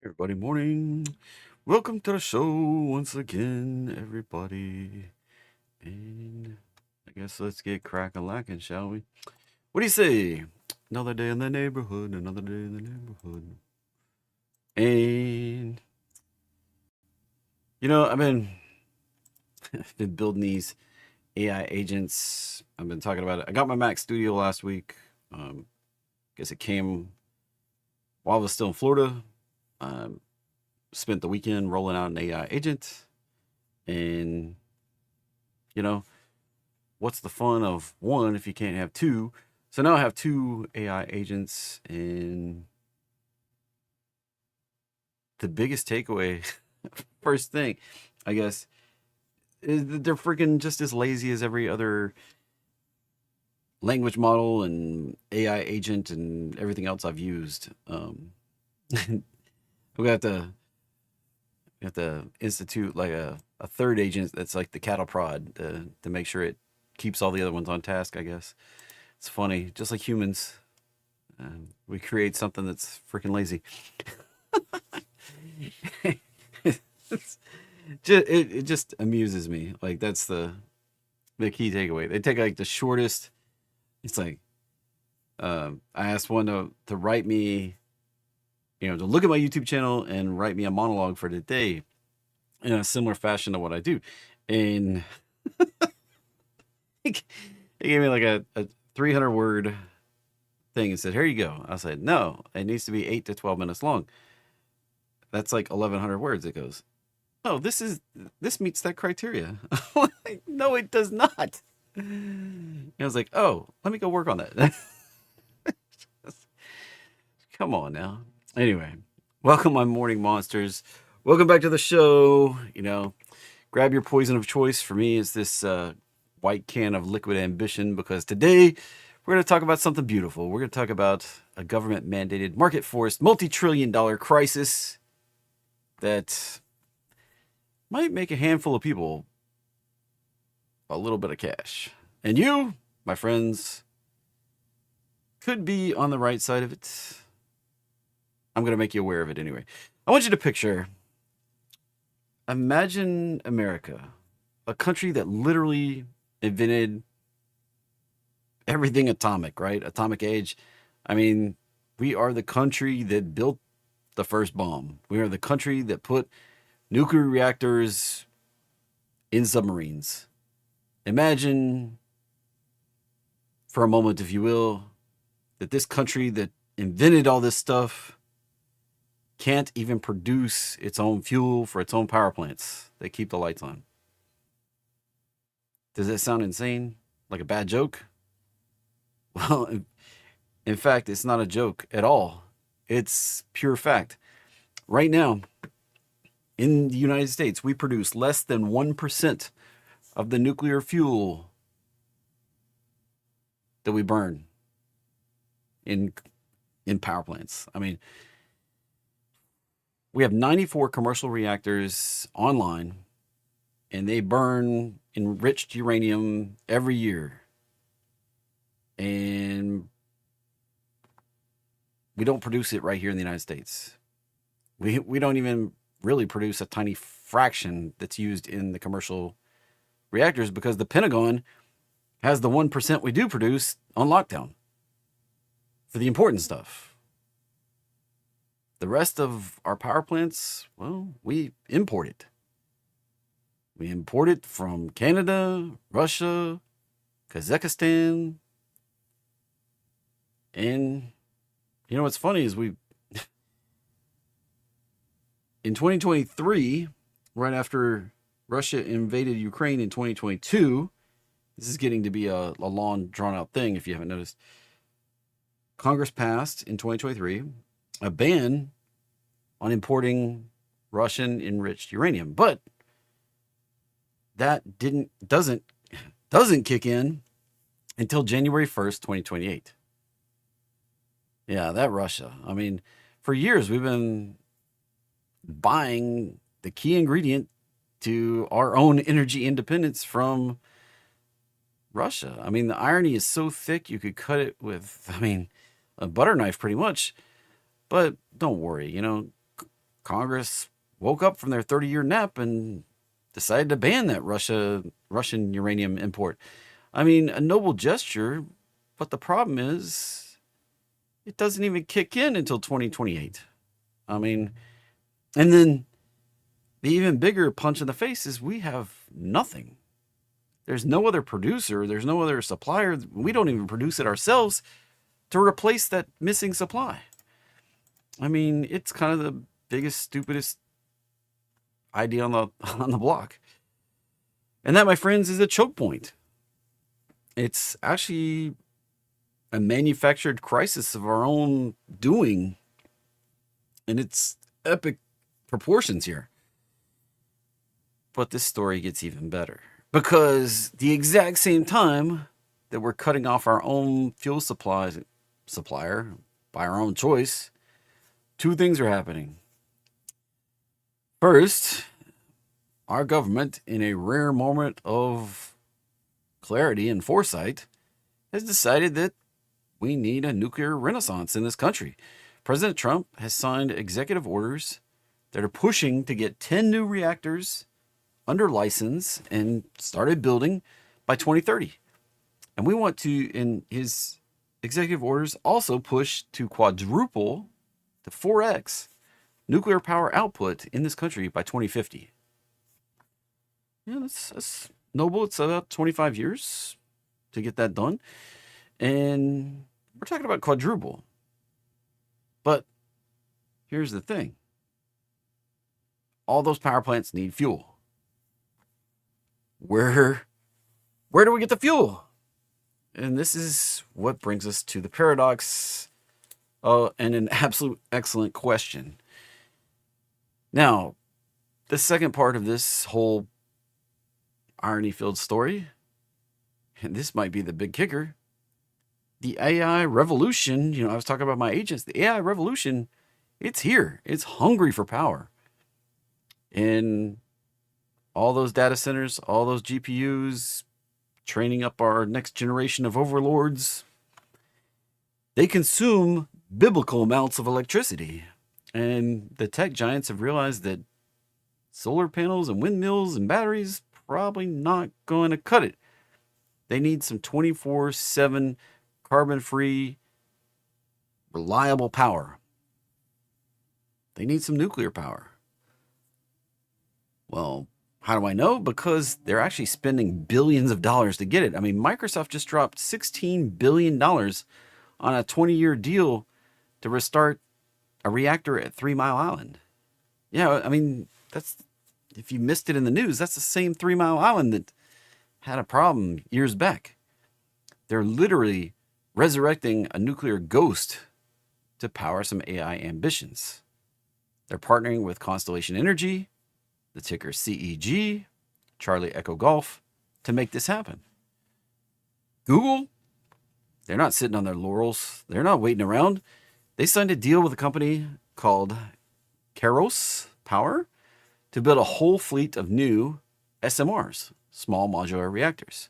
Everybody, morning. Welcome to the show once again, everybody. And I guess let's get crack-a-lackin', shall we? What do you say? Another day in the neighborhood, another day in the neighborhood. And I've been been building these AI agents. I've been talking about it. I got my Mac Studio last week. Guess it came while I was still in Florida. Spent the weekend rolling out an AI agent, and you know, what's the fun of one if you can't have two? So now I have two AI agents, and the biggest takeaway, first thing, I guess, is that they're freaking just as lazy as every other language model and AI agent and everything else I've used. We have to institute like a third agent that's like the cattle prod to make sure it keeps all the other ones on task, I guess. It's funny, just like humans, we create something that's freaking lazy. It just amuses me. Like that's the key takeaway. They take like the shortest. It's like I asked one to write me, to look at my YouTube channel and write me a monologue for the day in a similar fashion to what I do, and he gave me like a 300 word thing and said, "Here you go." I said, "No, it needs to be 8 to 12 minutes long. That's like 1,100 words." It goes, "Oh, this meets that criteria." I'm like, no, it does not. And I was like, "Oh, let me go work on that." Come on now. Anyway, welcome, my morning monsters. Welcome back to the show. Grab your poison of choice. For me, it's this white can of liquid ambition, because today we're going to talk about something beautiful. We're going to talk about a government mandated, market forced, multi-trillion-dollar crisis that might make a handful of people a little bit of cash. And you, my friends, could be on the right side of it. I'm going to make you aware of it anyway. I want you to picture, imagine America, a country that literally invented everything atomic, right? Atomic age. I mean, we are the country that built the first bomb. We are the country that put nuclear reactors in submarines. Imagine for a moment, if you will, that this country that invented all this stuff can't even produce its own fuel for its own power plants that keep the lights on. Does that sound insane? Like a bad joke? Well, in fact, it's not a joke at all. It's pure fact. Right now, in the United States, we produce less than 1% of the nuclear fuel that we burn in power plants. I mean, we have 94 commercial reactors online, and they burn enriched uranium every year. And we don't produce it right here in the United States. We don't even really produce a tiny fraction that's used in the commercial reactors, because the Pentagon has the 1% we do produce on lockdown for the important stuff. The rest of our power plants, well, we import it. We import it from Canada, Russia, Kazakhstan. And what's funny is in 2023, right after Russia invaded Ukraine in 2022, this is getting to be a long, drawn-out thing if you haven't noticed, Congress passed in 2023 a ban on importing Russian enriched uranium. But that doesn't kick in until January 1st, 2028. Yeah, that Russia. I mean, for years we've been buying the key ingredient to our own energy independence from Russia. I mean, the irony is so thick you could cut it with, a butter knife pretty much. But don't worry, Congress woke up from their 30-year nap and decided to ban that Russian uranium import. I mean, a noble gesture, but the problem is it doesn't even kick in until 2028. I mean, and then the even bigger punch in the face is we have nothing. There's no other producer. There's no other supplier. We don't even produce it ourselves to replace that missing supply. I mean, it's kind of the biggest, stupidest idea on the block. And that, my friends, is a choke point. It's actually a manufactured crisis of our own doing. And it's epic proportions here. But this story gets even better. Because the exact same time that we're cutting off our own fuel supplier by our own choice, two things are happening. First, our government, in a rare moment of clarity and foresight, has decided that we need a nuclear renaissance in this country. President Trump has signed executive orders that are pushing to get 10 new reactors under license and started building by 2030. And we want to, in his executive orders, also push to quadruple to 4x nuclear power output in this country by 2050. Yeah, that's noble. It's about 25 years to get that done. And we're talking about quadruple. But here's the thing. All those power plants need fuel. Where do we get the fuel? And this is what brings us to the paradox and an absolute excellent question. Now, the second part of this whole irony-filled story, and this might be the big kicker, the AI revolution, I was talking about my agents, the AI revolution, it's here. It's hungry for power. And all those data centers, all those GPUs, training up our next generation of overlords, they consume biblical amounts of electricity. And the tech giants have realized that solar panels and windmills and batteries probably not going to cut it. They need some 24/7 carbon-free, reliable power. They need some nuclear power. Well, how do I know? Because they're actually spending billions of dollars to get it. I mean, Microsoft just dropped $16 billion on a 20-year deal to restart a reactor at 3 Mile Island. Yeah, I mean, that's, if you missed it in the news, that's the same 3 Mile Island that had a problem years back. They're literally resurrecting a nuclear ghost to power some AI ambitions. They're partnering with Constellation Energy, the ticker CEG, Charlie Echo Golf, to make this happen. Google, they're not sitting on their laurels. They're not waiting around. They signed a deal with a company called Kairos Power to build a whole fleet of new SMRs, small modular reactors.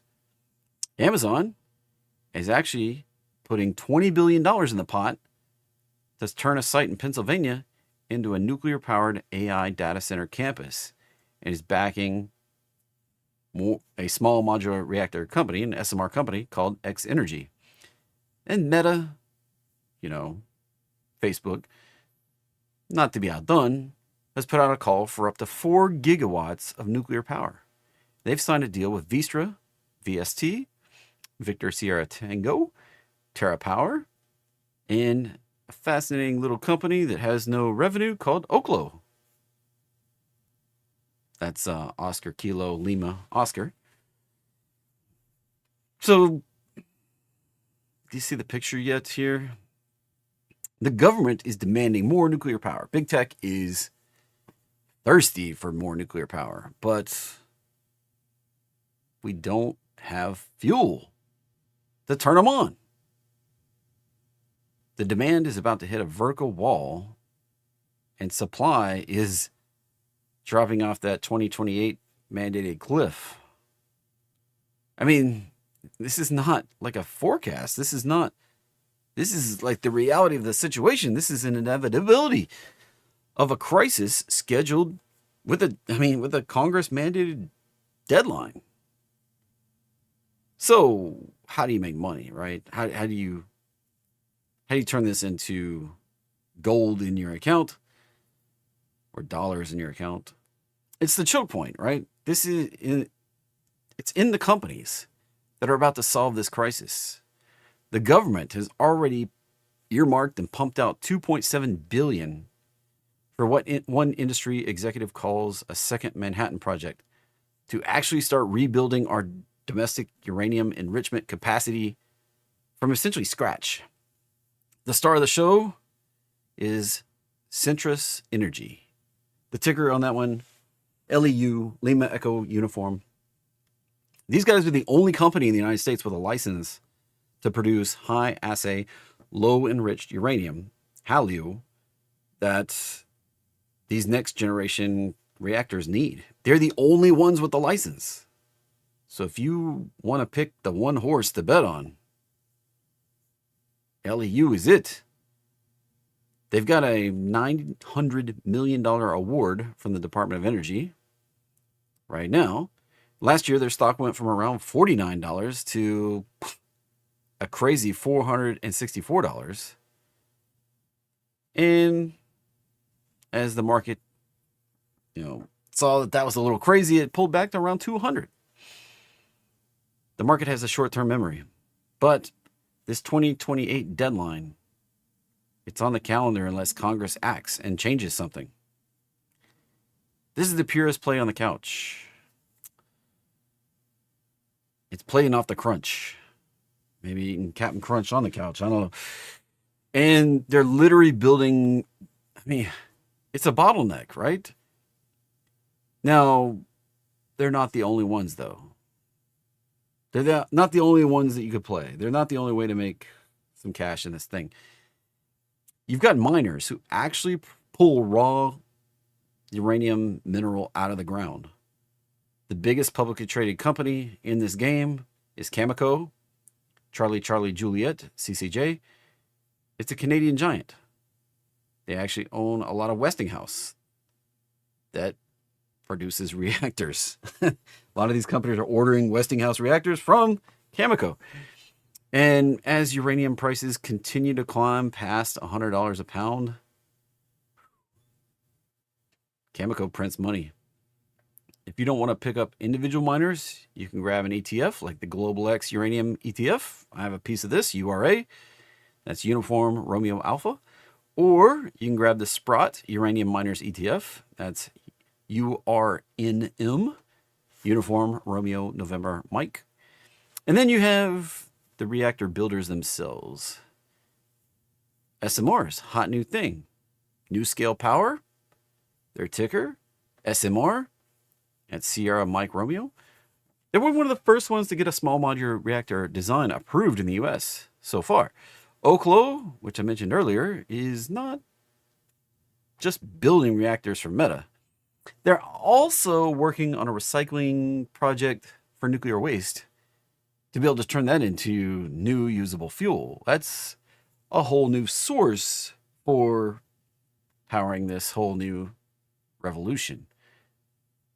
Amazon is actually putting $20 billion in the pot to turn a site in Pennsylvania into a nuclear-powered AI data center campus, and is backing a small modular reactor company, an SMR company called X Energy. And Meta, Facebook, not to be outdone, has put out a call for up to 4 gigawatts of nuclear power. They've signed a deal with Vistra, VST, Victor Sierra Tango, TerraPower, and a fascinating little company that has no revenue called Oklo. That's Oscar Kilo Lima Oscar. So, do you see the picture yet here? The government is demanding more nuclear power. Big tech is thirsty for more nuclear power, but we don't have fuel to turn them on. The demand is about to hit a vertical wall, and supply is dropping off that 2028 mandated cliff. I mean, this is not like a forecast. This is like the reality of the situation. This is an inevitability. of a crisis scheduled with a Congress mandated deadline. So how do you make money, right? How do you turn this into gold in your account or dollars in your account? It's the choke point, right? It's in the companies that are about to solve this crisis. The government has already earmarked and pumped out $2.7 billion for what one industry executive calls a second Manhattan Project to actually start rebuilding our domestic uranium enrichment capacity from essentially scratch. The star of the show is Centrus Energy. The ticker on that one, LEU, Lima Echo Uniform. These guys are the only company in the United States with a license to produce high-assay, low-enriched uranium, HALEU, that these next-generation reactors need. They're the only ones with the license. So if you want to pick the one horse to bet on, LEU is it. They've got a $900 million award from the Department of Energy right now. Last year, their stock went from around $49 to a crazy $464. And as the market, saw that was a little crazy, it pulled back to around 200. The market has a short-term memory, but this 2028 deadline, it's on the calendar unless Congress acts and changes something. This is the purest play on the couch. It's playing off the crunch. Maybe eating Captain Crunch on the couch. I don't know. And they're literally building, it's a bottleneck, right? Now, they're not the only ones, though. They're not the only ones that you could play. They're not the only way to make some cash in this thing. You've got miners who actually pull raw uranium mineral out of the ground. The biggest publicly traded company in this game is Cameco, Charlie Juliet, CCJ. It's a Canadian giant. They actually own a lot of Westinghouse that produces reactors. A lot of these companies are ordering Westinghouse reactors from Cameco. And as uranium prices continue to climb past $100 a pound, Cameco prints money. If you don't want to pick up individual miners, you can grab an ETF like the Global X Uranium ETF. I have a piece of this, URA. That's Uniform Romeo Alpha. Or you can grab the Sprott Uranium Miners ETF. That's URNM, Uniform Romeo November Mike. And then you have the reactor builders themselves. SMRs, hot new thing. NuScale Power, their ticker, SMR, at Sierra Mike Romeo. They were one of the first ones to get a small modular reactor design approved in the US so far. Oklo, which I mentioned earlier, is not just building reactors for Meta. They're also working on a recycling project for nuclear waste to be able to turn that into new usable fuel. That's a whole new source for powering this whole new revolution.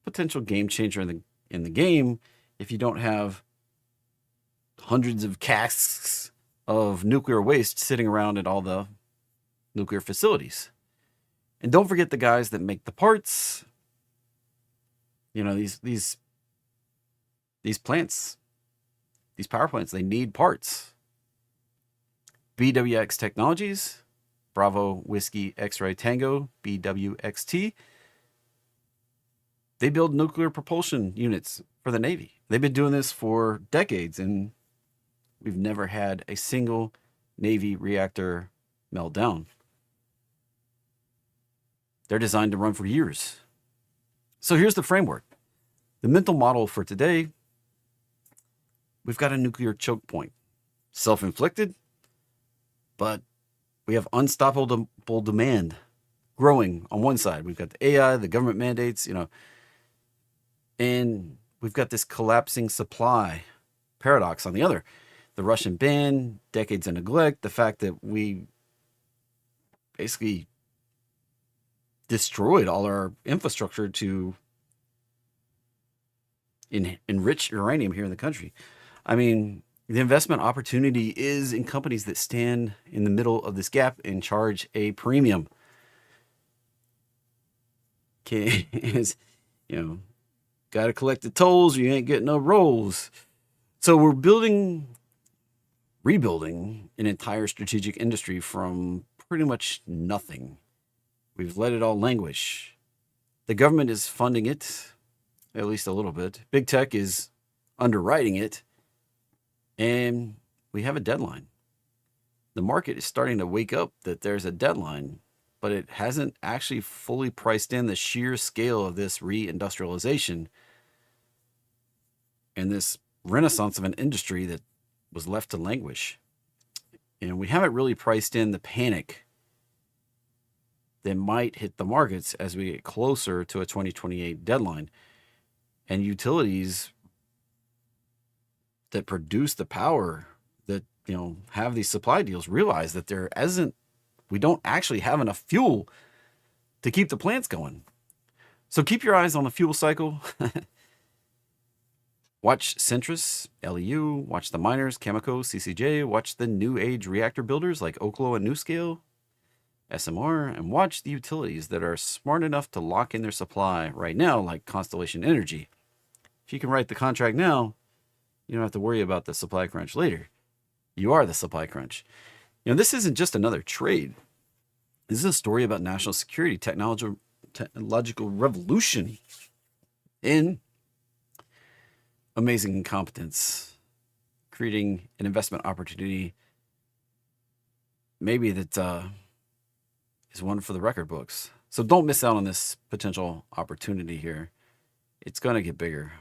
Potential game changer in the game if you don't have hundreds of casks of nuclear waste sitting around at all the nuclear facilities. And don't forget the guys that make the parts. These plants, these power plants, they need parts. BWX Technologies, Bravo Whiskey X-Ray Tango, BWXT. They build nuclear propulsion units for the Navy. They've been doing this for decades, and we've never had a single Navy reactor melt down. They're designed to run for years. So here's the framework. The mental model for today, we've got a nuclear choke point. Self-inflicted, but we have unstoppable demand growing on one side. We've got the AI, the government mandates, and we've got this collapsing supply paradox on the other. The Russian ban, decades of neglect, the fact that we basically destroyed all our infrastructure to enrich uranium here in the country. I mean, the investment opportunity is in companies that stand in the middle of this gap and charge a premium. Okay, got to collect the tolls or you ain't getting no rolls. So we're rebuilding an entire strategic industry from pretty much nothing. We've let it all languish. The government is funding it, at least a little bit. Big tech is underwriting it. And we have a deadline. The market is starting to wake up that there's a deadline, but it hasn't actually fully priced in the sheer scale of this reindustrialization and this renaissance of an industry that was left to languish. And we haven't really priced in the panic that might hit the markets as we get closer to a 2028 deadline. And utilities that produce the power that, have these supply deals realize that we don't actually have enough fuel to keep the plants going. So keep your eyes on the fuel cycle. Watch Centrus LEU, watch the miners, Cameco CCJ, watch the new age reactor builders like Oklo and NuScale SMR, and watch the utilities that are smart enough to lock in their supply right now, like Constellation Energy. If you can write the contract now, you don't have to worry about the supply crunch later. You are the supply crunch. This isn't just another trade. This is a story about national security, technological revolution in amazing incompetence, creating an investment opportunity maybe that is one for the record books. So don't miss out on this potential opportunity here. It's going to get bigger.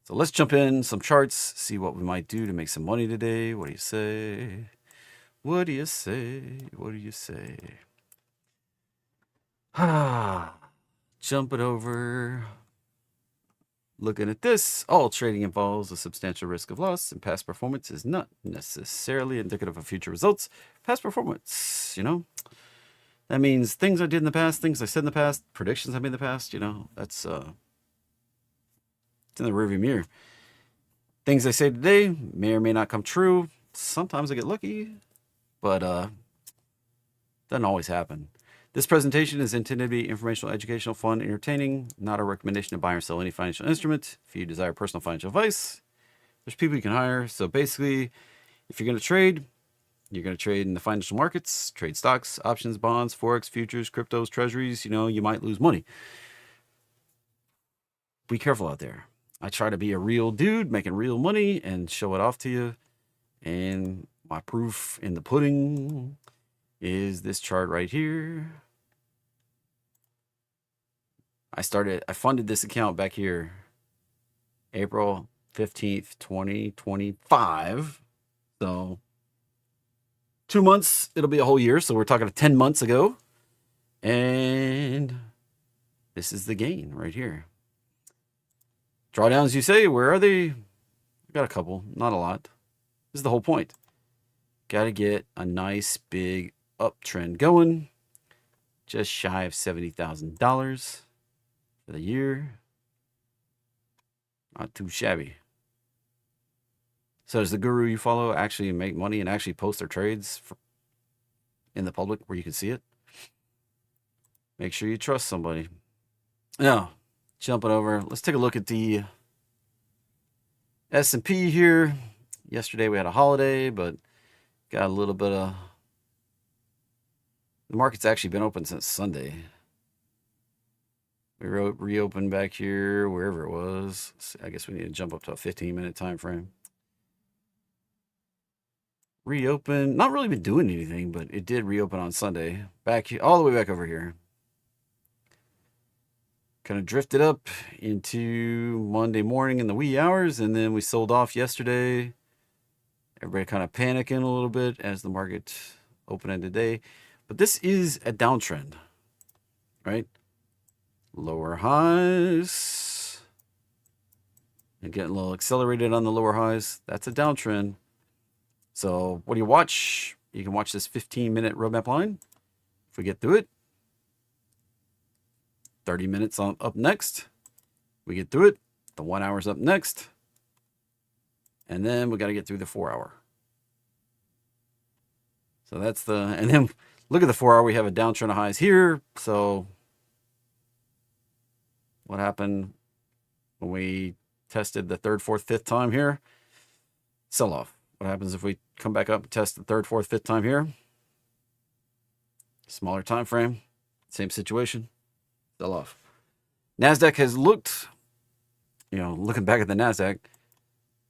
So let's jump in some charts, see what we might do to make some money today. What do you say? What do you say? What do you say? Jump it over. Looking at this, all trading involves a substantial risk of loss, and past performance is not necessarily indicative of future results. Past performance, that means things I did in the past, things I said in the past, predictions I made in the past, that's it's in the rearview mirror. Things I say today may or may not come true. Sometimes I get lucky, but doesn't always happen. This presentation is intended to be informational, educational, fun, entertaining, not a recommendation to buy or sell any financial instrument. If you desire personal financial advice, there's people you can hire. So basically, if you're going to trade, you're going to trade in the financial markets, trade stocks, options, bonds, forex, futures, cryptos, treasuries. You might lose money. Be careful out there. I try to be a real dude making real money and show it off to you. And my proof in the pudding is this chart right here. I funded this account back here, April 15th, 2025. So 2 months, it'll be a whole year. So we're talking 10 months ago. And this is the gain right here. Drawdowns, you say, where are they? I got a couple, not a lot. This is the whole point. Got to get a nice big uptrend going. Just shy of $70,000 for the year. Not too shabby. So does the guru you follow actually make money and actually post their trades in the public where you can see it? Make sure you trust somebody. Now, jumping over, let's take a look at the S&P here. Yesterday we had a holiday, but got a little bit of... The market's actually been open since Sunday. We reopened back here, wherever it was. I guess we need to jump up to a 15-minute time frame. Reopen. Not really been doing anything, but it did reopen on Sunday. Back here, all the way back over here. Kind of drifted up into Monday morning in the wee hours, and then we sold off yesterday. Everybody kind of panicking a little bit as the market opened today. But this is a downtrend, right? Lower highs. And getting a little accelerated on the lower highs. That's a downtrend. So what do you watch? You can watch this 15-minute roadmap line. If we get through it, 30 minutes up next. We get through it. The 1 hour's up next. And then we got to get through the 4 hour. So that's and then look at the 4 hour. We have a downtrend of highs here. So what happened when we tested the third, fourth, fifth time here? Sell off. What happens if we come back up and test the third, fourth, fifth time here? Smaller time frame, same situation, sell off. NASDAQ has looked, looking back at the NASDAQ,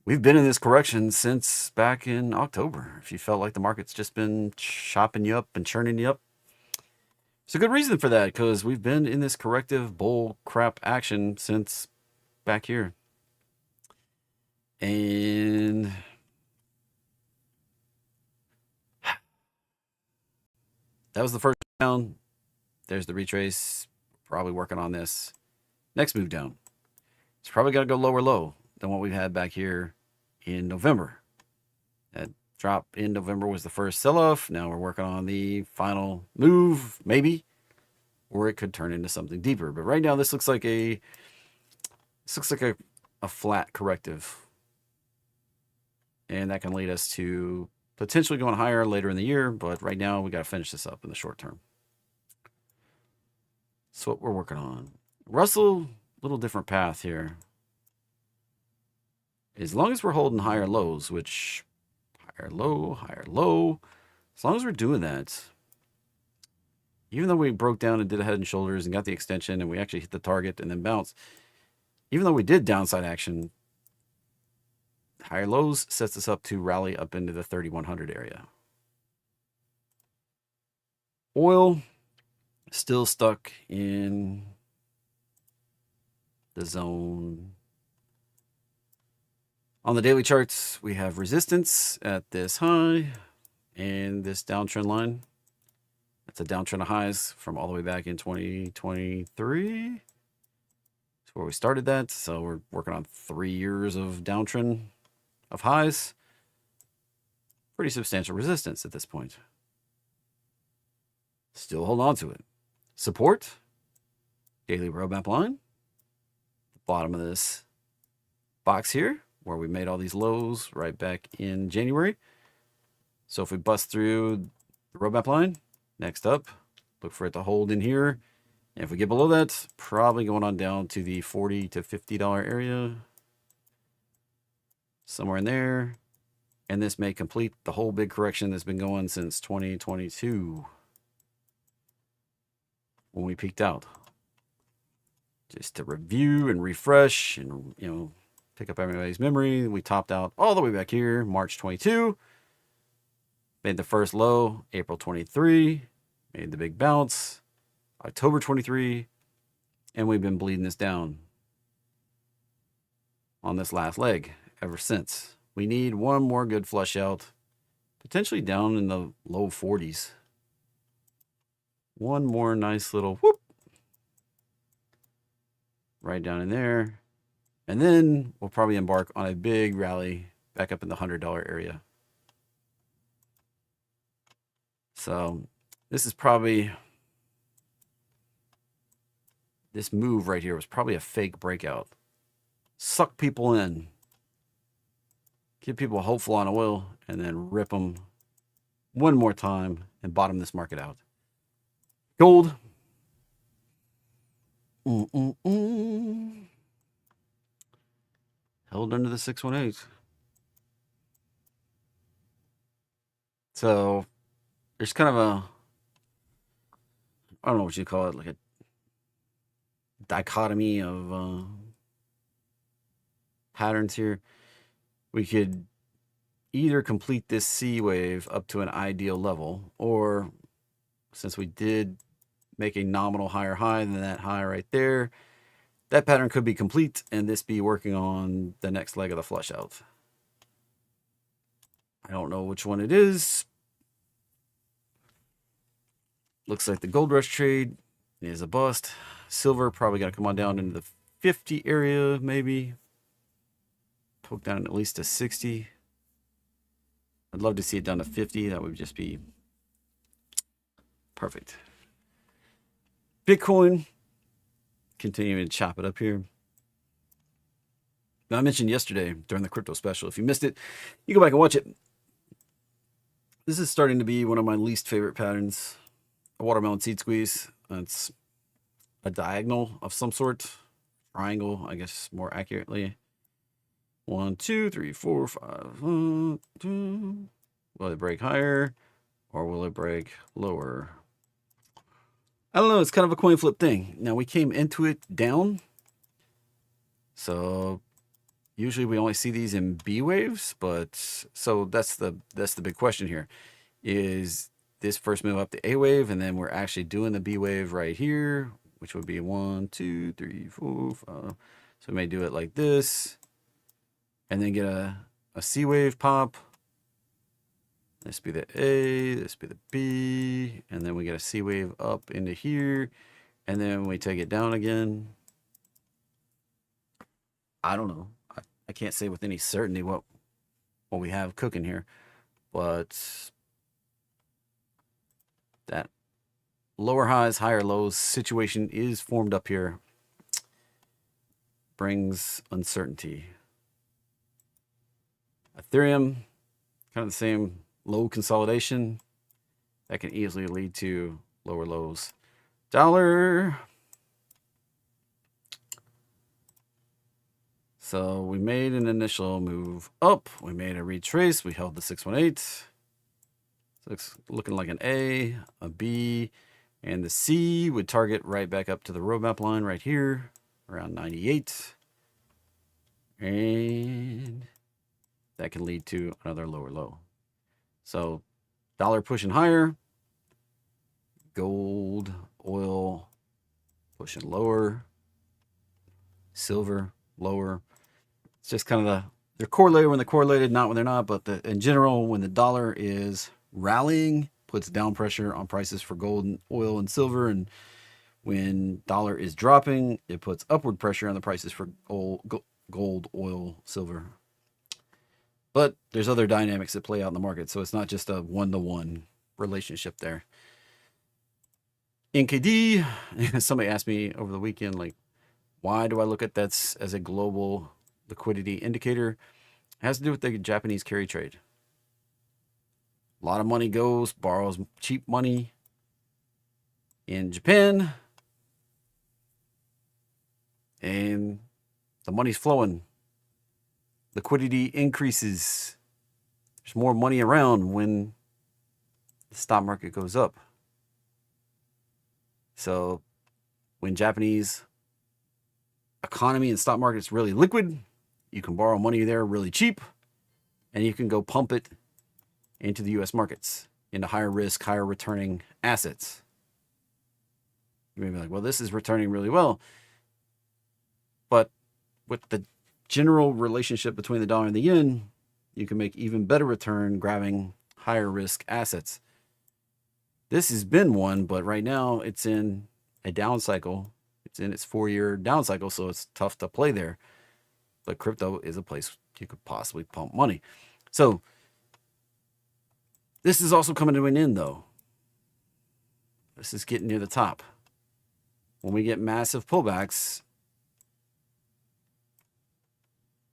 we've been in this correction since back in October. If you felt like the market's just been chopping you up and churning you up, it's a good reason for that, because we've been in this corrective bull crap action since back here. And that was the first down. There's the retrace. Probably working on this. Next move down. It's probably got to go lower low than what we've had back here in November. That drop in November was the first sell-off. Now we're working on the final move, maybe, or it could turn into something deeper. But right now, this looks like a flat corrective, and that can lead us to potentially going higher later in the year. But right now, we got to finish this up in the short term. That's what we're working on. Russell, little different path here. As long as we're holding higher lows, which higher low, as long as we're doing that, even though we broke down and did a head and shoulders and got the extension and we actually hit the target and then bounced, even though we did downside action, higher lows sets us up to rally up into the 3,100 area. Oil still stuck in the zone. On the daily charts, we have resistance at this high and this downtrend line. That's a downtrend of highs from all the way back in 2023. That's where we started that. So we're working on 3 years of downtrend of highs. Pretty substantial resistance at this point. Still hold on to it. Support, daily roadmap line, the bottom of this box here, where we made all these lows right back in January. So if we bust through the roadmap line, next up, look for it to hold in here. And if we get below that, probably going on down to the $40 to $50 area. Somewhere in there. And this may complete the whole big correction that's been going since 2022. When we peaked out. Just to review and refresh and, pick up everybody's memory. We topped out all the way back here, March 22. Made the first low, April 23. Made the big bounce, October 23. And we've been bleeding this down on this last leg ever since. We need one more good flush out, potentially down in the low 40s. One more nice little whoop right down in there. And then we'll probably embark on a big rally back up in the $100 area. So this is probably, this move right here was probably a fake breakout. Suck people in. Keep people hopeful on oil and then rip them one more time and bottom this market out. Gold. Held under the 618. So there's kind of a, I don't know what you call it, like a dichotomy of patterns here. We could either complete this C wave up to an ideal level, or since we did make a nominal higher high than that high right there, that pattern could be complete and this be working on the next leg of the flush out. I don't know which one it is. Looks like the gold rush trade is a bust. Silver probably got to come on down into the 50 area, maybe. Poke down at least to 60. I'd love to see it down to 50. That would just be perfect. Bitcoin, continuing to chop it up here. Now, I mentioned yesterday during the crypto special, if you missed it, you go back and watch it. This is starting to be one of my least favorite patterns. A watermelon seed squeeze. It's a diagonal of some sort. Triangle, I guess more accurately. 1, 2, 3, 4, 5. 1, 2. Will it break higher or will it break lower? I don't know. It's kind of a coin flip thing. Now, we came into it down. So usually we only see these in B waves, but so that's the big question here. Is this first move up the A wave, and then we're actually doing the B wave right here, which would be 1, 2, 3, 4, 5. So we may do it like this, and then get a C wave pop. This be the A, this be the B, and then we get a C wave up into here, and then we take it down again. I don't know. I can't say with any certainty what we have cooking here, but that lower highs, higher lows situation is formed up here. Brings uncertainty. Ethereum, kind of the same low consolidation. That can easily lead to lower lows. Dollar. So we made an initial move up. We made a retrace. We held the 618. So it's looking like an A, a B, and the C would target right back up to the roadmap line right here, around 98. And that can lead to another lower low. So dollar pushing higher. Gold, oil pushing lower. Silver lower. It's just kind of they're correlated when they're correlated, not when they're not. But in general, when the dollar is rallying, puts down pressure on prices for gold and oil and silver. And when dollar is dropping, it puts upward pressure on the prices for gold, oil, silver. But there's other dynamics that play out in the market. So it's not just a one-to-one relationship there. NKD, somebody asked me over the weekend, like, why do I look at that as a global liquidity indicator? It has to do with the Japanese carry trade. A lot of money borrows cheap money in Japan, and the money's flowing. Liquidity increases. There's more money around when the stock market goes up. So when Japanese economy and stock market is really liquid, you can borrow money there really cheap, and you can go pump it into the U.S. markets, into higher risk, higher returning assets. You may be like, well, this is returning really well. But with the general relationship between the dollar and the yen, you can make even better return grabbing higher risk assets. This has been one, but right now it's in a down cycle. It's in its 4-year down cycle, so it's tough to play there. But crypto is a place you could possibly pump money. So this is also coming to an end, though. This is getting near the top. When we get massive pullbacks,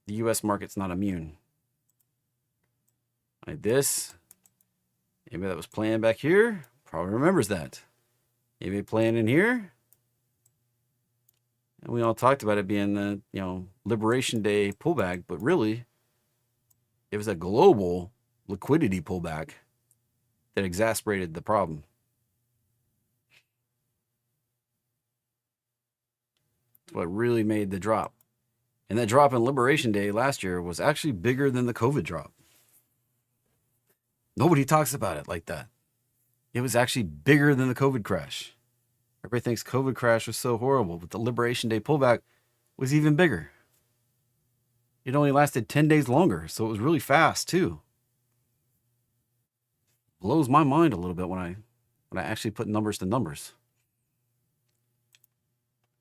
the U.S. market's not immune. Like this, anybody that was playing back here probably remembers that. Anybody playing in here? And we all talked about it being the, Liberation Day pullback, but really, it was a global liquidity pullback that exacerbated the problem. It's what really made the drop. And that drop in Liberation Day last year was actually bigger than the COVID drop. Nobody talks about it like that. It was actually bigger than the COVID crash. Everybody thinks COVID crash was so horrible, but the Liberation Day pullback was even bigger. It only lasted 10 days longer, so it was really fast too. Blows my mind a little bit when I actually put numbers to numbers.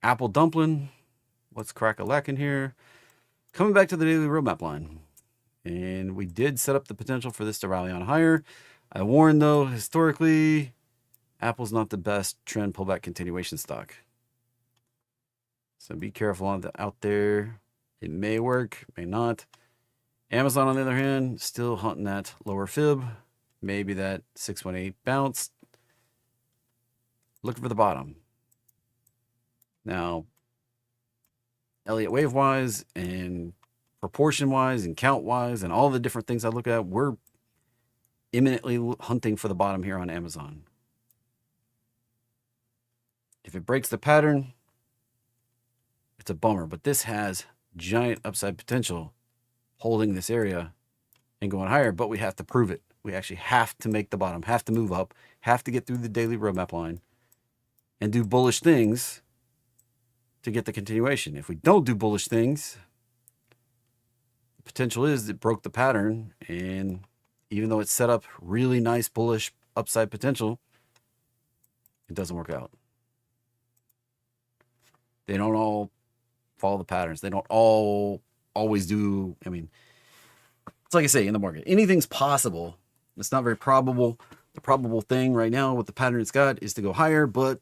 Apple dumpling. Let's crack a lack in here. Coming back to the daily roadmap line. And we did set up the potential for this to rally on higher. I warned, though, historically, Apple's not the best trend pullback continuation stock. So be careful out there. It may work, may not. Amazon, on the other hand, still hunting that lower fib. Maybe that 618 bounced. Looking for the bottom. Now, Elliott wave wise and proportion wise and count wise and all the different things I look at, we're imminently hunting for the bottom here on Amazon. If it breaks the pattern, it's a bummer, but this has giant upside potential holding this area and going higher, but we have to prove it. We actually have to make the bottom, have to move up, have to get through the daily roadmap line and do bullish things to get the continuation. If we don't do bullish things, the potential is it broke the pattern, and even though it's set up really nice bullish upside potential, it doesn't work out. They don't all follow the patterns. They don't all always do. I mean, it's like I say in the market, anything's possible. It's not very probable. The probable thing right now with the pattern it's got is to go higher, but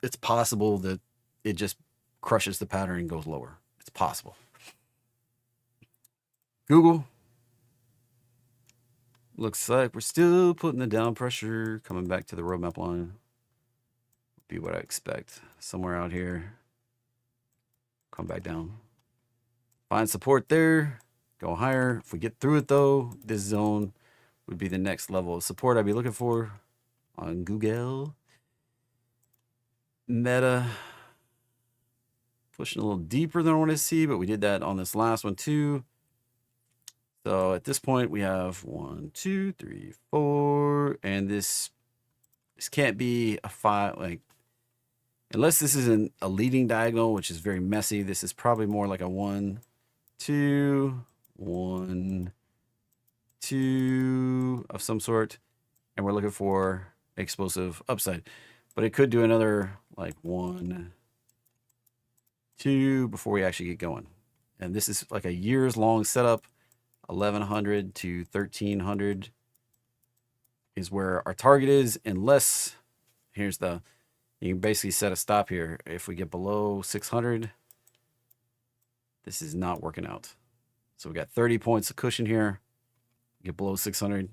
it's possible that it just crushes the pattern and goes lower. It's possible. Google. Looks like we're still putting the down pressure, coming back to the roadmap line. Be what I expect. Somewhere out here. Come back down. Find support there. Go higher. If we get through it though, this zone would be the next level of support I'd be looking for on Google. Meta. Pushing a little deeper than I want to see, but we did that on this last one too. So at this point we have 1, 2, 3, 4, and this can't be a 5, like, unless this is a leading diagonal, which is very messy. This is probably more like a 1, 2, 1, 2 of some sort, and we're looking for explosive upside. But it could do another like 1, 2 before we actually get going. And this is like a years long setup. 1100 to 1300 is where our target is, unless you can basically set a stop here. If we get below 600, this is not working out. So we got 30 points of cushion here. Get below 600,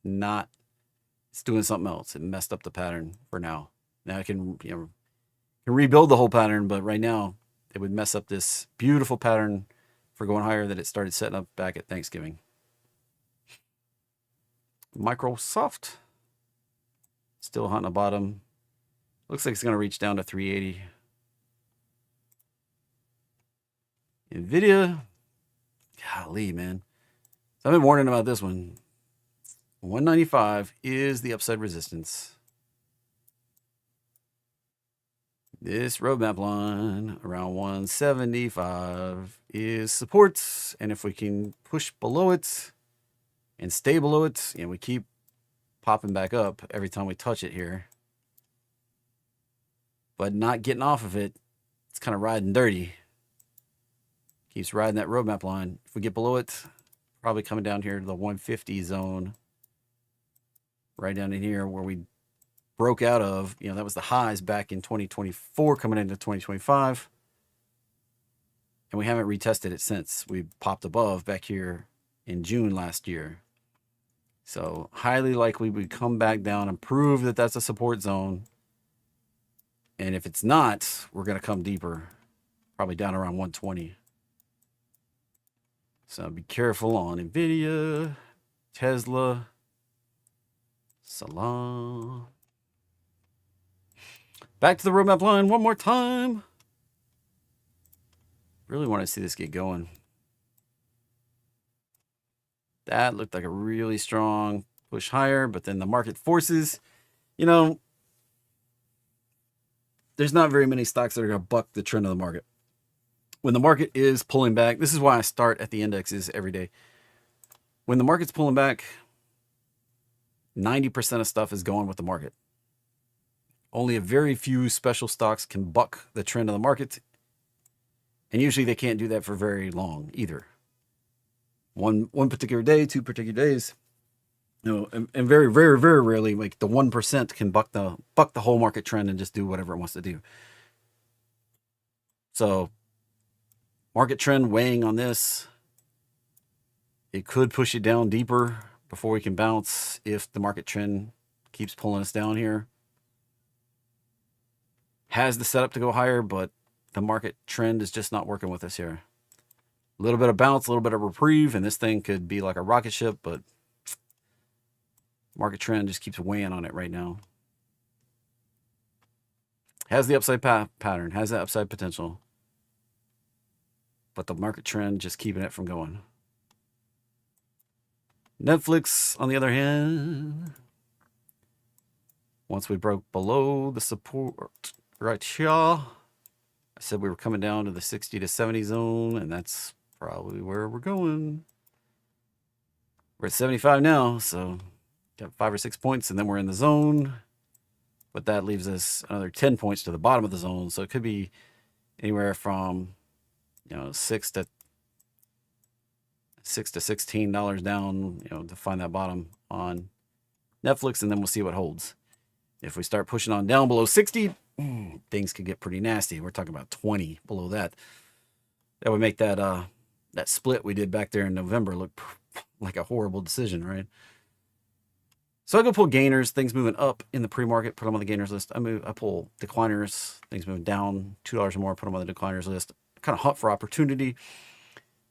it's doing something else. It messed up the pattern for now. Now I can rebuild the whole pattern, but right now it would mess up this beautiful pattern for going higher that it started setting up back at Thanksgiving. Microsoft still hunting a bottom. Looks like it's going to reach down to 380. Nvidia, golly, man. So I've been warning about this one. 195 is the upside resistance. This roadmap line around 175 is supports, and if we can push below it and stay below it, we keep popping back up every time we touch it here, but not getting off of it. It's kind of riding dirty. Keeps riding that roadmap line. If we get below it, probably coming down here to the 150 zone, right down in here where we broke out of, that was the highs back in 2024 coming into 2025. And we haven't retested it since. We popped above back here in June last year. So highly likely we come back down and prove that that's a support zone. And if it's not, we're going to come deeper, probably down around 120. So be careful on Nvidia, Tesla, Salam. Back to the roadmap line one more time. Really want to see this get going. That looked like a really strong push higher, but then the market forces, there's not very many stocks that are going to buck the trend of the market. When the market is pulling back, this is why I start at the indexes every day. When the market's pulling back, 90% of stuff is going with the market. Only a very few special stocks can buck the trend of the market. And usually they can't do that for very long either. One particular day, 2 particular days. And very, very, very rarely, like the 1% can buck the whole market trend and just do whatever it wants to do. So market trend weighing on this. It could push it down deeper before we can bounce if the market trend keeps pulling us down here. Has the setup to go higher, but the market trend is just not working with us here. A little bit of bounce, a little bit of reprieve, and this thing could be like a rocket ship, but market trend just keeps weighing on it right now. Has the upside pattern, has that upside potential, but the market trend just keeping it from going. Netflix, on the other hand, once we broke below the support right here, I said we were coming down to the 60 to 70 zone, and that's probably where we're going. We're at 75 now, so got 5 or 6 points, and then we're in the zone. But that leaves us another 10 points to the bottom of the zone, so it could be anywhere from, you know, $6 to $16 down, you know, to find that bottom on Netflix, and then we'll see what holds. If we start pushing on down below 60, things could get pretty nasty. We're talking about 20 below that. That would make that that split we did back there in November look like a horrible decision, right? So I go pull gainers, things moving up in the pre-market, put them on the gainers list. I pull decliners, things moving down $2 or more, put them on the decliners list. Kind of hunt for opportunity.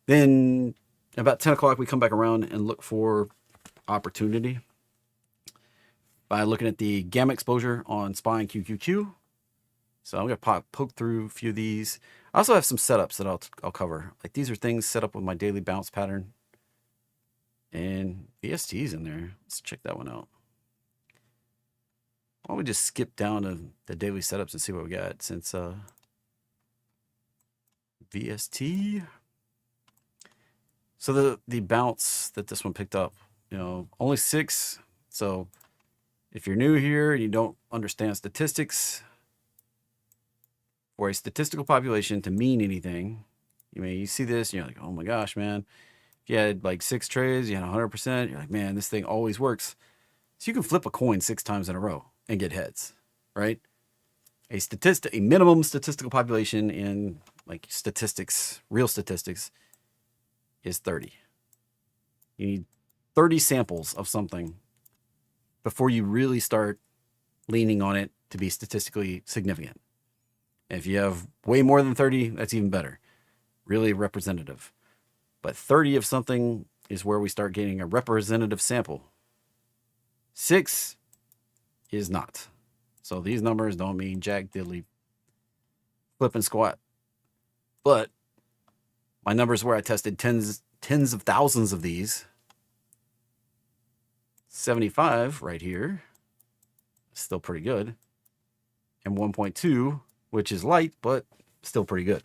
Then about 10 o'clock, we come back around and look for opportunity by looking at the gamma exposure on SPY and QQQ. So I'm going to poke through a few of these. I also have some setups that I'll cover. Like these are things set up with my daily bounce pattern. And VST's in there. Let's check that one out. Why don't we just skip down to the daily setups and see what we got since VST. So the bounce that this one picked up, you know, only 6. So if you're new here and you don't understand statistics, for a statistical population to mean anything, you see this and you're like, oh my gosh, man. If you had like 6 trades, you had 100%, you're like, man, this thing always works. So you can flip a coin 6 times in a row and get heads, right? A minimum statistical population in like statistics, real statistics, is 30. You need 30 samples of something before you really start leaning on it to be statistically significant. And if you have way more than 30, that's even better. Really representative. But 30 of something is where we start getting a representative sample. 6 is not. So these numbers don't mean jack diddly flip and squat. But my numbers where I tested tens of thousands of these. 75 right here. Still pretty good. And 1.2, which is light, but still pretty good.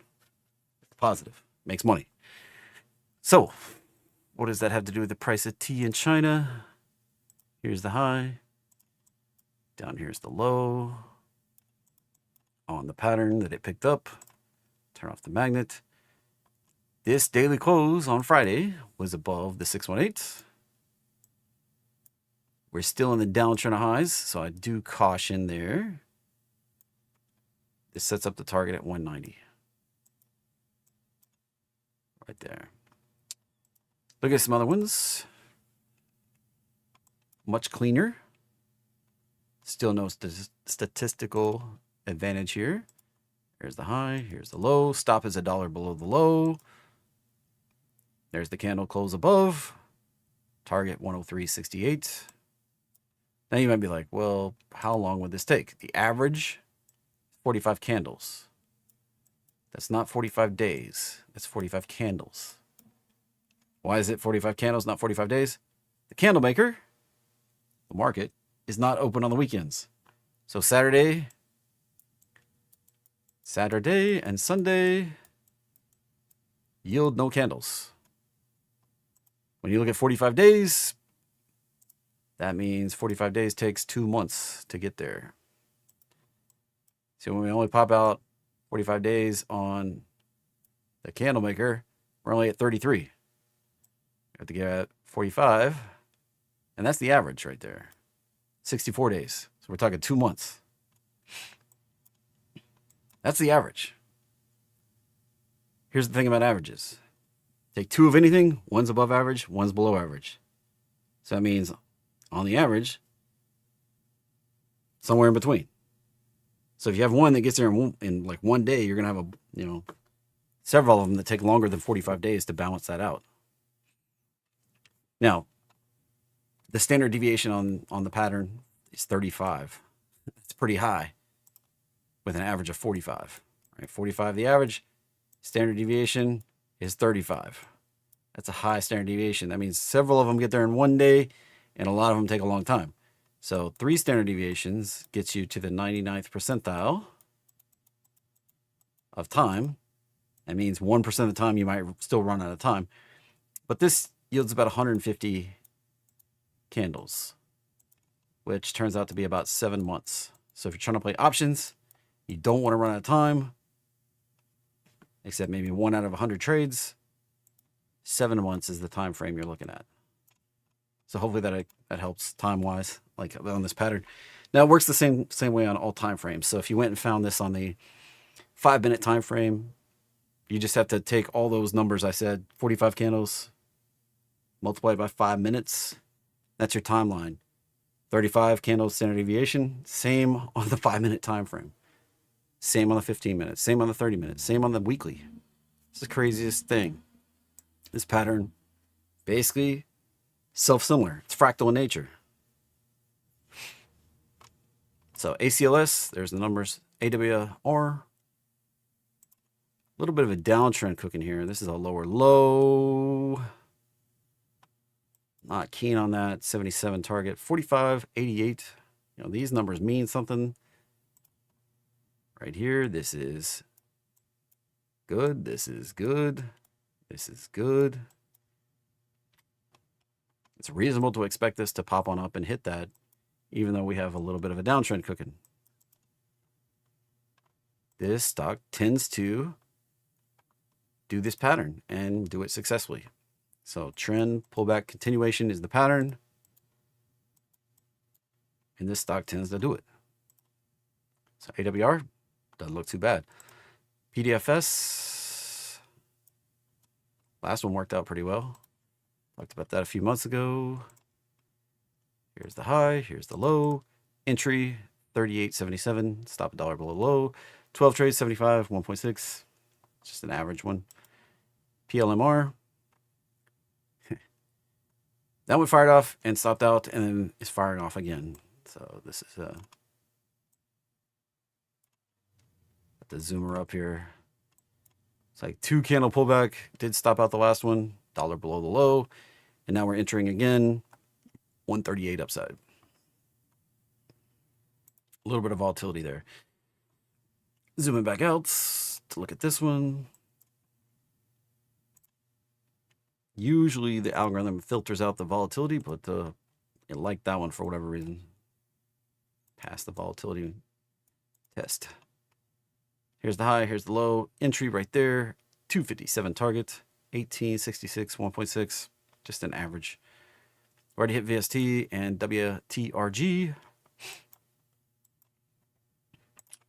Positive. Makes money. So, what does that have to do with the price of tea in China? Here's the high. Down here's the low. On the pattern that it picked up. Turn off the magnet. This daily close on Friday was above the 618. We're still in the downtrend of highs, so I do caution there. This sets up the target at 190. Right there. Look at some other ones. Much cleaner. Still no statistical advantage here. Here's the high. Here's the low. Stop is $1 below the low. There's the candle close above. Target 103.68. Now you might be like, well, how long would this take? The average, 45 candles. That's not 45 days. That's 45 candles. Why is it 45 candles, not 45 days? The candle maker, the market, is not open on the weekends. So Saturday and Sunday yield no candles. When you look at 45 days, that means 45 days takes 2 months to get there. So when we only pop out 45 days on the candle maker, we're only at 33. We have to get at 45, and that's the average right there. 64 days. So we're talking 2 months. That's the average. here's the thing about averages. Take two of anything, one's above average, one's below average. So that means on the average, somewhere in between. So if you have one that gets there in like one day, you're going to have several of them that take longer than 45 days to balance that out. Now, the standard deviation on the pattern is 35. It's pretty high with an average of 45. Right? 45 the average, standard deviation is 35. That's a high standard deviation. That means several of them get there in one day, and a lot of them take a long time. So 3 standard deviations gets you to the 99th percentile of time. That means 1% of the time you might still run out of time. But this yields about 150 candles, which turns out to be about 7 months. So if you're trying to play options, you don't want to run out of time, except maybe 1 out of 100 trades. 7 months is the time frame you're looking at. So hopefully that helps time-wise, like on this pattern. Now it works the same way on all time frames. So if you went and found this on the 5-minute time frame, you just have to take all those numbers I said, 45 candles, multiply by 5 minutes. That's your timeline. 35 candles standard deviation, same on the 5-minute time frame. Same on the 15 minutes, same on the 30 minutes, same on the weekly. It's the craziest thing. This pattern, basically self-similar. It's fractal in nature. So ACLS, there's the numbers. AWR, a little bit of a downtrend cooking here. This is a lower low. Not keen on that. 77 target. 45, 88. These numbers mean something. Right here, this is good. This is good. This is good. It's reasonable to expect this to pop on up and hit that, even though we have a little bit of a downtrend cooking. This stock tends to do this pattern and do it successfully. So trend, pullback, continuation is the pattern. And this stock tends to do it. So AWR doesn't look too bad. PDFS, last one worked out pretty well. Talked about that a few months ago. Here's the high, here's the low. Entry, 38.77, stop $1 below low. 12 trades, 75, 1.6, just an average one. PLMR, that one fired off and stopped out and then is firing off again. So this is let the zoomer up here. It's like 2 candle pullback, did stop out the last one, $1 below the low, and now we're entering again, 138 upside. A little bit of volatility there. Zooming back out to look at this one. Usually the algorithm filters out the volatility, but it liked that one for whatever reason. Passed the volatility test. Here's the high, here's the low. Entry right there, 257 target, 1866, 1.6, just an average. Already hit VST and WTRG.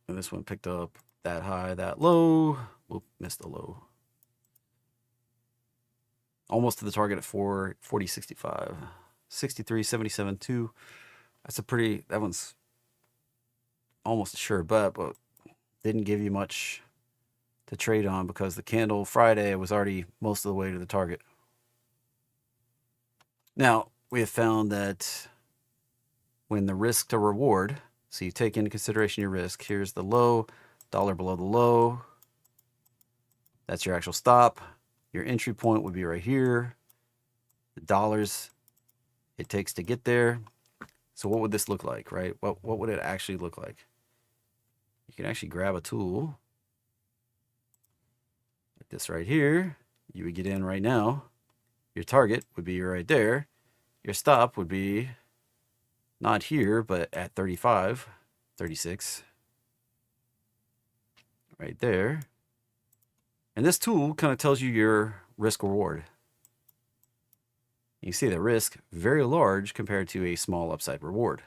And this one picked up that high, that low. Whoop, missed the low. Almost to the target at 40.65. 63.77.2. That's a pretty, that one's almost a sure bet, but didn't give you much to trade on because the candle Friday was already most of the way to the target. Now, we have found that when the risk to reward, so you take into consideration your risk, here's the low, $1 below the low. That's your actual stop. Your entry point would be right here. The dollars it takes to get there. So what would this look like, right? What would it actually look like? You can actually grab a tool like this right here. You would get in right now. Your target would be right there. Your stop would be not here, but at 35, 36. Right there. And this tool kind of tells you your risk reward. You see the risk very large compared to a small upside reward.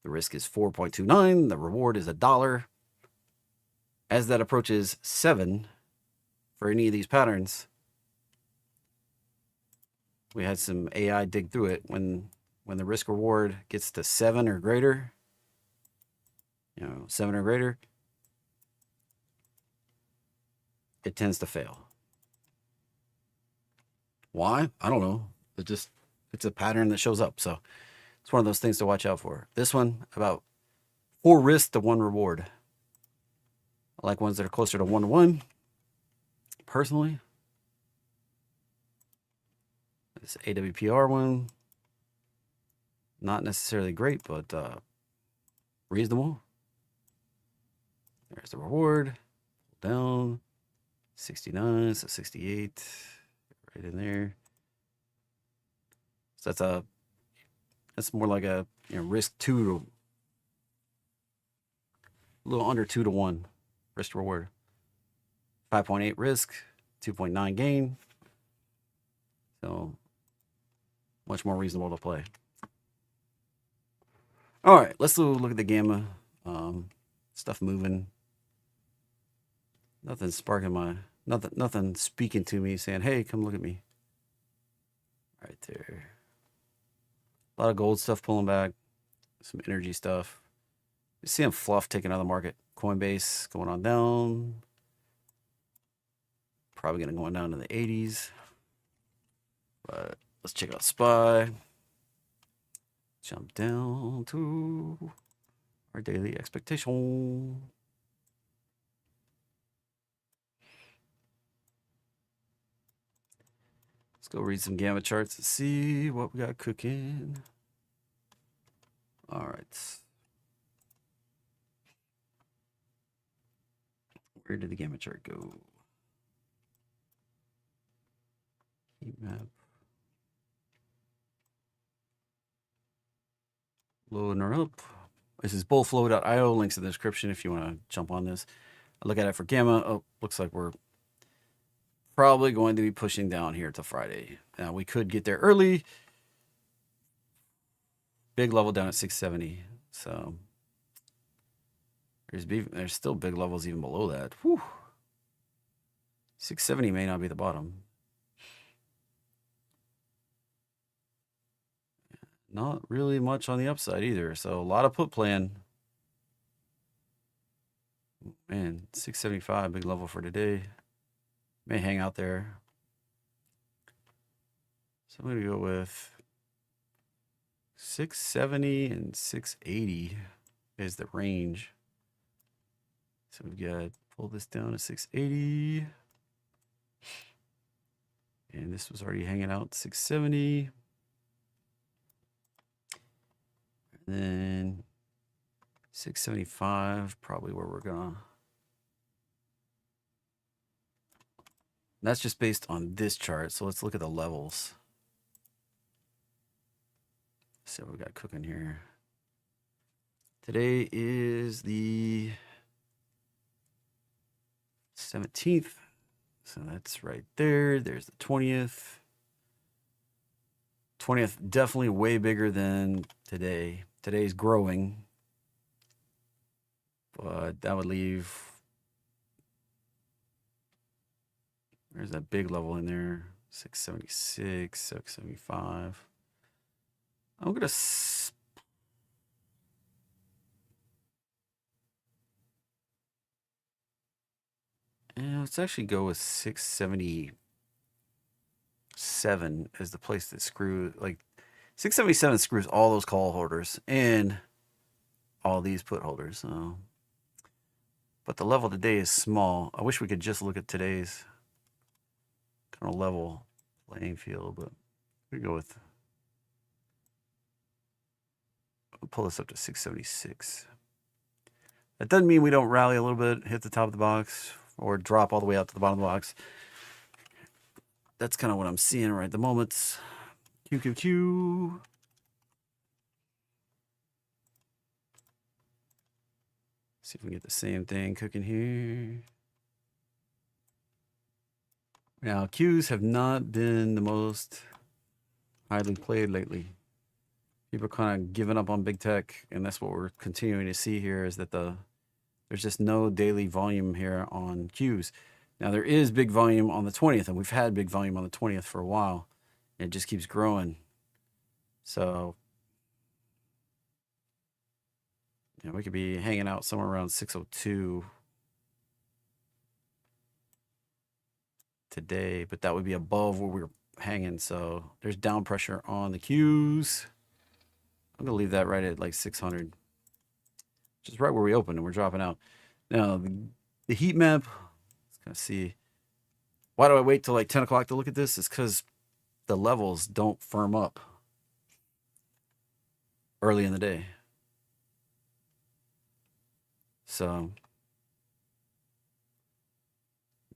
The risk is 4.29. The reward is $1. as that approaches 7 for any of these patterns, we had some AI dig through it. When the risk reward gets to 7 or greater, 7 or greater, it tends to fail. Why? I don't know. It's a pattern that shows up. So it's one of those things to watch out for. This one, about 4 risk to 1 reward. I like ones that are closer to 1 to 1, personally. This AWPR one, not necessarily great, but reasonable. There's the reward. Down. 69, so 68. Right in there. So that's more like a risk 2 to a little under 2 to 1 risk to reward. 5.8 risk, 2.9 gain. So much more reasonable to play. All right, let's look at the gamma. Stuff moving. Nothing sparking nothing speaking to me saying, hey, come look at me. Right there. A lot of gold stuff pulling back. Some energy stuff. You see fluff taking out of the market. Coinbase going on down. Probably going to go on down to the 80s. But let's check out SPY. Jump down to our daily expectation. Let's go read some gamma charts and see what we got cooking. All right. Where did the gamma chart go? Heat map. Loading her up. This is bullflow.io. Links in the description if you want to jump on this. I look at it for gamma. Oh, looks like we're probably going to be pushing down here to Friday. Now we could get there early. Big level down at 670. So there's still big levels even below that. Whew. 670 may not be the bottom. Not really much on the upside either. So a lot of put plan. Man, 675, big level for today. May hang out there. So I'm going to go with 670 and 680 is the range. So we've got pull this down to 680. And this was already hanging out 670. And then 675, probably where we're gonna. That's just based on this chart. So let's look at the levels. See what we got cooking here. Today is the 17th. So that's right there. There's the 20th. 20th, definitely way bigger than today. Today's growing. But that would leave. There's that big level in there. 676, 675. I'm going to. Yeah, let's actually go with 677 as the place that screws. Like 677 screws all those call holders and all these put holders. So. But the level today is small. I wish we could just look at today's kind of level playing field, but we go with. We'll pull this up to 676. That doesn't mean we don't rally a little bit, hit the top of the box, or drop all the way out to the bottom of the box. That's kind of what I'm seeing right at the moment. QQQ. See if we can get the same thing cooking here. Now, Qs have not been the most highly played lately. People are kind of giving up on big tech, and that's what we're continuing to see here is that the There's just no daily volume here on Qs. Now there is big volume on the 20th, and we've had big volume on the 20th for a while. It just keeps growing. So, you know, we could be hanging out somewhere around 602 today, but that would be above where we're hanging. So there's down pressure on the Qs. I'm gonna leave that right at like 600, which is right where we opened, and we're dropping out. Now the heat map, let's kind of see. Why do I wait till like 10 o'clock to look at this? It's because the levels don't firm up early in the day. So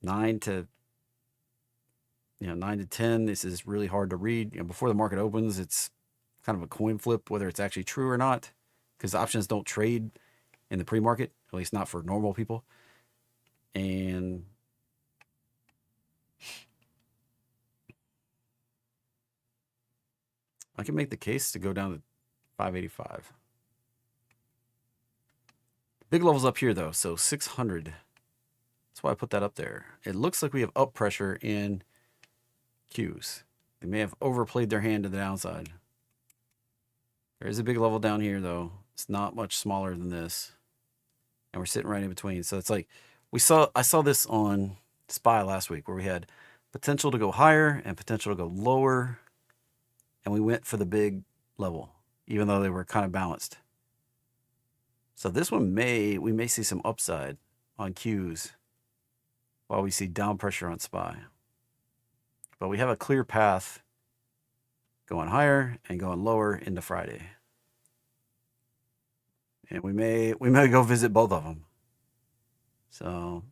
9 to 10, this is really hard to read. You know, before the market opens, it's kind of a coin flip whether it's actually true or not, because options don't trade in the pre-market, at least not for normal people. And I can make the case to go down to 585. Big levels up here though, so 600. That's why I put that up there. It looks like we have up pressure in Qs. They may have overplayed their hand to the downside. There is a big level down here though. It's not much smaller than this. And we're sitting right in between. So it's like I saw this on SPY last week where we had potential to go higher and potential to go lower. And we went for the big level, even though they were kind of balanced. So this one we may see some upside on Qs while we see down pressure on SPY. But we have a clear path going higher and going lower into Friday. And we may go visit both of them. So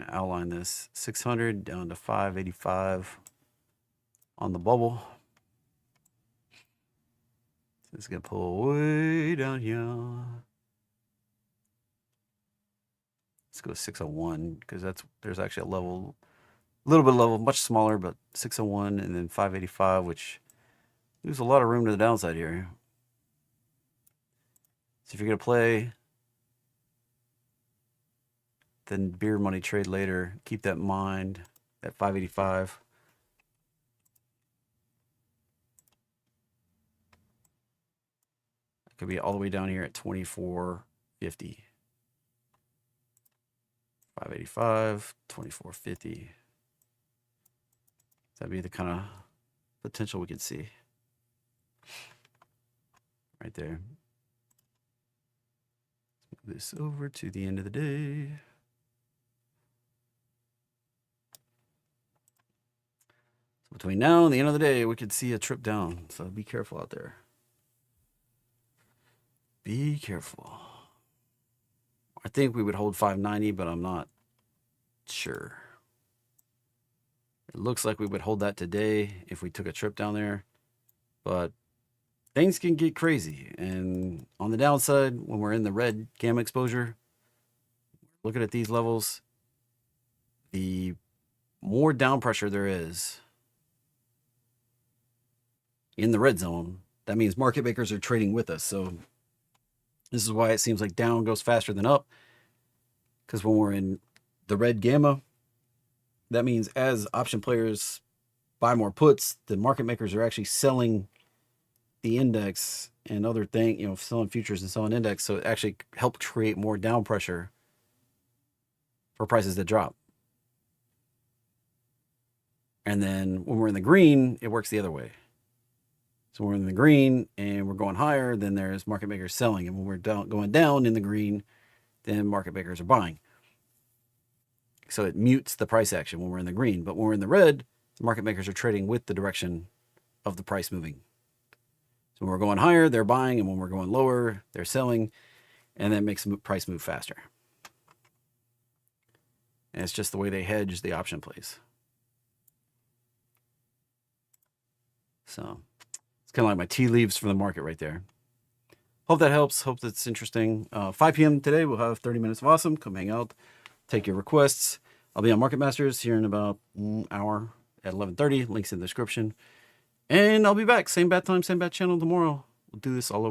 outline this 600 down to 585 on the bubble. It's gonna pull way down here. Let's go 601 because there's actually a level, a little bit of level, much smaller, but 601 and then 585, which leaves a lot of room to the downside here. So if you're gonna play, then beer money trade later, keep that in mind at 585. It could be all the way down here at 2450. 585, 2450. That'd be the kind of potential we could see right there. Let's move this over to the end of the day. So between now and the end of the day, we could see a trip down. So be careful out there. Be careful. I think we would hold 590, but I'm not sure. It looks like we would hold that today if we took a trip down there, but things can get crazy. And on the downside, when we're in the red gamma exposure, looking at these levels, the more down pressure there is in the red zone, that means market makers are trading with us. So this is why it seems like down goes faster than up, because when we're in the red gamma, that means as option players buy more puts, the market makers are actually selling the index and other things, you know, selling futures and selling index. So it actually helps create more down pressure for prices that drop. And then when we're in the green, it works the other way. So we're in the green and we're going higher, then there's market makers selling. And when we're going down in the green, then market makers are buying. So it mutes the price action when we're in the green. But when we're in the red, the market makers are trading with the direction of the price moving. So when we're going higher, they're buying. And when we're going lower, they're selling. And that makes the price move faster. And it's just the way they hedge the option plays. So it's kind of like my tea leaves from the market right there. Hope that helps. Hope that's interesting. 5 p.m. today, we'll have 30 minutes of awesome. Come hang out. Take your requests. I'll be on Market Masters here in about an hour at 11:30. Links in the description. And I'll be back. Same bat time, same bat channel tomorrow. We'll do this all over.